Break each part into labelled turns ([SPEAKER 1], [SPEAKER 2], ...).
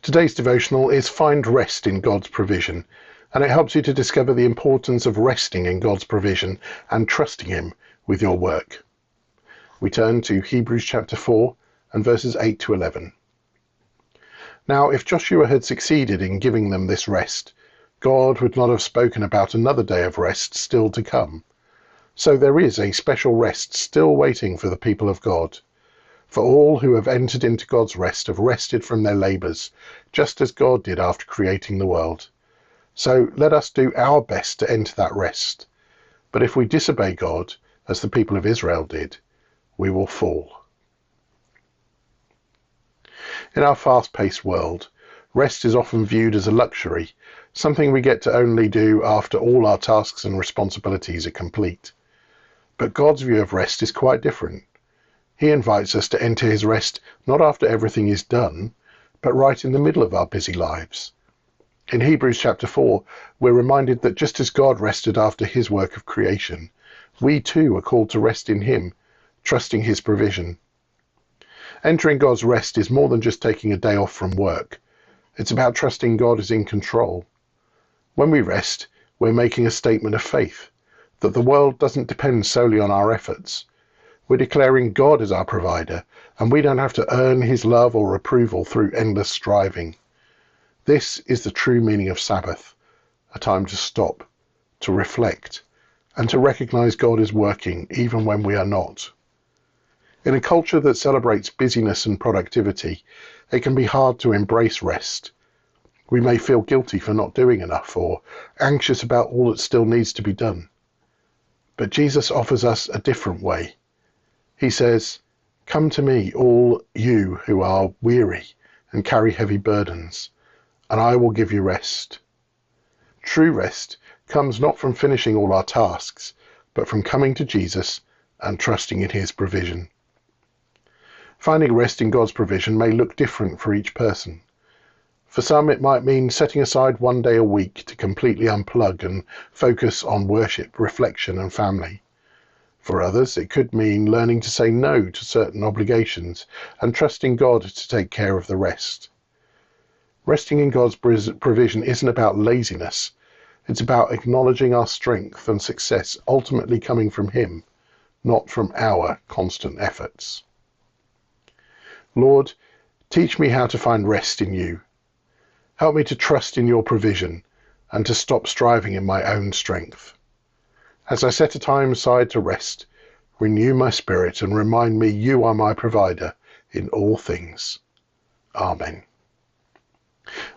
[SPEAKER 1] Today's devotional is Find Rest in God's Provision, and it helps you to discover the importance of resting in God's provision and trusting Him with your work. We turn to Hebrews chapter 4 and verses 8 to 11. Now, if Joshua had succeeded in giving them this rest, God would not have spoken about another day of rest still to come. So there is a special rest still waiting for the people of God. For all who have entered into God's rest have rested from their labours, just as God did after creating the world. So let us do our best to enter that rest. But if we disobey God, as the people of Israel did, we will fall. In our fast-paced world, rest is often viewed as a luxury, something we get to only do after all our tasks and responsibilities are complete. But God's view of rest is quite different. He invites us to enter his rest not after everything is done, but right in the middle of our busy lives. In Hebrews chapter 4, we're reminded that just as God rested after his work of creation, we too are called to rest in him, trusting his provision. Entering God's rest is more than just taking a day off from work. It's about trusting God is in control. When we rest, we're making a statement of faith, that the world doesn't depend solely on our efforts. We're declaring God is our provider, and we don't have to earn his love or approval through endless striving. This is the true meaning of Sabbath, a time to stop, to reflect, and to recognize God is working even when we are not. In a culture that celebrates busyness and productivity, it can be hard to embrace rest. We may feel guilty for not doing enough or anxious about all that still needs to be done. But Jesus offers us a different way. He says, "Come to me, all you who are weary and carry heavy burdens, and I will give you rest." True rest comes not from finishing all our tasks, but from coming to Jesus and trusting in his provision. Finding rest in God's provision may look different for each person. For some, it might mean setting aside one day a week to completely unplug and focus on worship, reflection, and family. For others, it could mean learning to say no to certain obligations and trusting God to take care of the rest. Resting in God's provision isn't about laziness. It's about acknowledging our strength and success ultimately coming from him, not from our constant efforts. Lord, teach me how to find rest in you. Help me to trust in your provision and to stop striving in my own strength. As I set a time aside to rest, renew my spirit and remind me you are my provider in all things. Amen.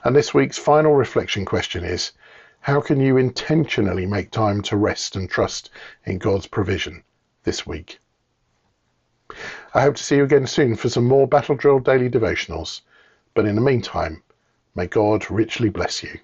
[SPEAKER 1] And this week's final reflection question is, how can you intentionally make time to rest and trust in God's provision this week? I hope to see you again soon for some more Battle Drill Daily Devotionals, but in the meantime, may God richly bless you.